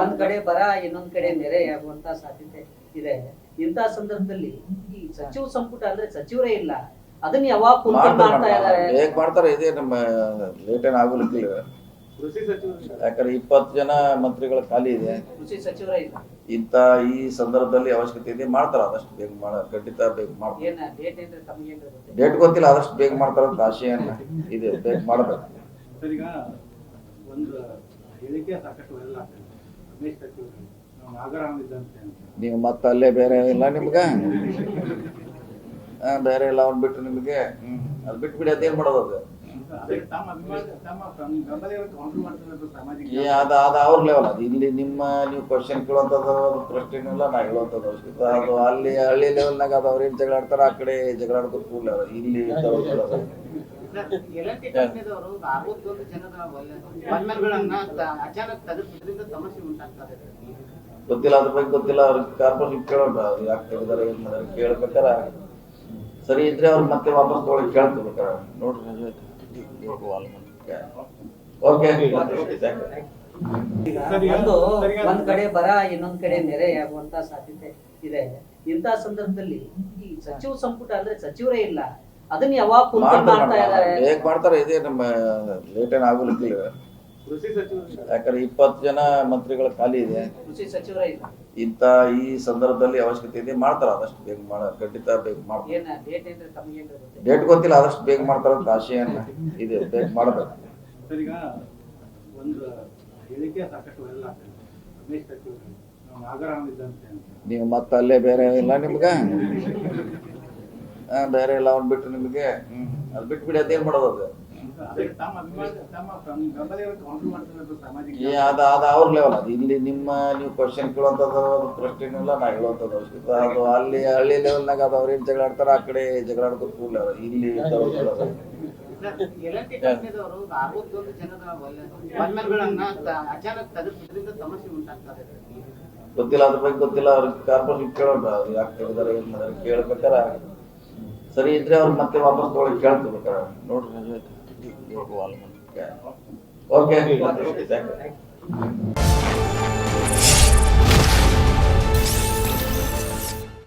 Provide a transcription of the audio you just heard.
ಒಂದ್ ಕಡೆ ಬರ ಇನ್ನೊಂದ್ ಕಡೆ ನೆರೆ ಆಗುವಂತ ಸಾಧ್ಯತೆ ಇದೆ. ಇಂತಹ ಸಂದರ್ಭದಲ್ಲಿ ಈ ಸಚಿವ ಸಂಪುಟ ಅಂದ್ರೆ ಸಚಿವರೇ ಇಲ್ಲ, ಅದನ್ನ ಯಾವಾಗ ಮಾಡ್ತಾ ಇದ್ದಾರೆ? ಹೇಗ್ ಮಾಡ್ತಾರೆ? ಇದೇ ನಮ್ಮ ಲೇಟ್ ಏನ್ ಆಗೋಲಿಕ್ಕಿಲ್ಲ. ಯಾಕಂದ್ರೆ 20 ಜನ ಮಂತ್ರಿಗಳ ಖಾಲಿ ಇದೆ, ಕೃಷಿ ಸಚಿವರೇ ಇಲ್ಲ. ಇಂತ ಈ ಸಂದರ್ಭದಲ್ಲಿ ಅವಶ್ಯಕತೆ ಇದೆ, ಮಾಡ್ತಾರ. ಆದಷ್ಟು ಬೇಗ ಖಂಡಿತ ಬೇಗ ಮಾಡ್ತಾರೆ. ಡೇಟ್ ಗೊತ್ತಿಲ್ಲ, ಆದಷ್ಟು ಬೇಗ ಮಾಡ್ತಾರ ಅಂತ ಆಶೆಯನ್ನ ಇದೆ. ಬೇಗ ಮಾಡಬೇಕು. ಈಗ ಒಂದು ಹೇಳಿಕೆ ಸಾಕಷ್ಟು ವೈರಲ್ ಆಗ್ತದೆ. ರಮೇಶ್ ಸಚಿವರು ನಾಗರಾಮ್ ಇದ್ದಂತೆ ನೀವು ಮತ್ತೆ ಅಲ್ಲೇ ಬೇರೆ ಇಲ್ಲ ನಿಮ್ಗ, ಬೇರೆ ಎಲ್ಲ ಅವ್ನು ಬಿಟ್ಟು ನಿಮಗೆ ಅದು ಬಿಟ್ಟು ಬಿಡಿ. ಅದೇನ್ ಮಾಡೋದು? ಅದು ಅವ್ರ ಲೆವೆಲ್. ಅದು ಇಲ್ಲಿ ನಿಮ್ಮ ನೀವು ಕ್ವಶನ್ ಕೇಳುವಂಥದ್ದು ಪ್ರಶ್ನೆನೂ ಇಲ್ಲ, ನಾ ಹೇಳುವಂಥದ್ದು ಅವಶ್ಯಕತೆ. ಅದು ಅಲ್ಲಿ ಹಳ್ಳಿ ಲೆವೆಲ್ನಾಗ ಅದು ಅವ್ರು ಏನು ಜಗಳ ಆಡ್ತಾರೆ, ಆ ಕಡೆ ಜಗಳ ಆಡ್ಕೊಂಡು ಕೂಡಲೇ ಇಲ್ಲಿ ಗೊತ್ತಿಲ್ಲ, ಅದ್ರ ಬಗ್ಗೆ ಗೊತ್ತಿಲ್ಲ. ಅವ್ರಿಗೆ ಕಾರ್ಪೊರೇಷನ್ ಕೇಳೋಣ, ಅವ್ರು ಯಾಕೆ ತೆಗೆದಾರೆ, ಏನ್ ಮಾಡಿದಾರೆ ಕೇಳ್ಬೇಕಾರ. ಸರಿ ಇದ್ರೆ ಅವ್ರು ಮತ್ತೆ ವಾಪಸ್ ತಗೊಳ್ಳಿ ಕೇಳ್ಕೋಬೇಕಾರ. ನೋಡ್ರಿ ಓಕೆ. ಒಂದ್ ಕಡೆ ಬರ ಇನ್ನೊಂದ್ ಕಡೆ ನೆರೆ ಆಗುವಂತ ಸಾಧ್ಯತೆ ಇದೆ. ಇಂತಹ ಸಂದರ್ಭದಲ್ಲಿ ಈ ಸಚಿವ ಸಂಪುಟ ಅಂದ್ರೆ ಸಚಿವರೇ ಇಲ್ಲ, ಅದನ್ನ ಯಾವಾಗ ಮಾಡ್ತಾ ಇದ್ದಾರೆ? ಹೇಗ್ ಮಾಡ್ತಾರೆ? ಇದೇ ನಮ್ಮ ಲೇಟ್ ಏನ್ ಆಗೋಲಿಕ್ಕಿಲ್ಲ. ಯಾಕಂದ್ರೆ 20 ಜನ ಮಂತ್ರಿಗಳ ಖಾಲಿ ಇದೆ, ಕೃಷಿ ಸಚಿವರೇ ಇಲ್ಲ. ಇಂತ ಈ ಸಂದರ್ಭದಲ್ಲಿ ಅವಶ್ಯಕತೆ ಇದೆ, ಮಾಡ್ತಾರ. ಆದಷ್ಟು ಬೇಗ ಖಂಡಿತ ಬೇಗ ಮಾಡ್ತಾರೆ. ಡೇಟ್ ಗೊತ್ತಿಲ್ಲ, ಆದಷ್ಟು ಬೇಗ ಮಾಡ್ತಾರ ಅಂತ ಆಶೆಯನ್ನ ಇದೆ. ಬೇಗ ಮಾಡಬೇಕು. ಈಗ ಒಂದು ಹೇಳಿಕೆ ಸಾಕಷ್ಟು ವೈರಲ್ ಆಗ್ತದೆ. ರಮೇಶ್ ಸಚಿವರು ನಾಗರಾಮ್ ಇದ್ದಂತೆ ನೀವು ಮತ್ತೆ ಅಲ್ಲೇ ಬೇರೆ ಇಲ್ಲ ನಿಮ್ಗ, ಬೇರೆ ಎಲ್ಲ ಅವ್ನು ಬಿಟ್ಟು ನಿಮಗೆ ಅದು ಬಿಟ್ಟು ಬಿಡಿ. ಅದೇನ್ ಮಾಡೋದು? ಅದು ಅವ್ರ ಲೆವೆಲ್. ಅದು ಇಲ್ಲಿ ನಿಮ್ಮ ನೀವು ಕ್ವಶನ್ ಕೇಳುವಂಥದ್ದು ಪ್ರಶ್ನೆನೂ ಇಲ್ಲ, ನಾ ಹೇಳುವಂಥದ್ದು ಅವಶ್ಯಕತೆ. ಅದು ಅಲ್ಲಿ ಹಳ್ಳಿ ಲೆವೆಲ್ನಾಗ ಅದು ಅವ್ರು ಏನು ಜಗಳ ಆಡ್ತಾರೆ, ಆ ಕಡೆ ಜಗಳ ಆಡ್ಕೊಂಡು ಕೂಡಲೇ ಇಲ್ಲಿ ಗೊತ್ತಿಲ್ಲ, ಅದ್ರ ಬಗ್ಗೆ ಗೊತ್ತಿಲ್ಲ. ಅವ್ರಿಗೆ ಕಾರ್ಪೊರೇಷನ್ ಕೇಳೋಣ, ಅವ್ರು ಯಾಕೆ ತೆಗೆದಾರೆ, ಏನ್ ಮಾಡಿದಾರೆ ಕೇಳ್ಬೇಕಾರ. ಸರಿ ಇದ್ರೆ ಅವ್ರು ಮತ್ತೆ ವಾಪಸ್ ತಗೊಳ್ಳಿ ಕೇಳ್ಕೋಬೇಕಾರ. ನೋಡ್ರಿ ಓಕೆ.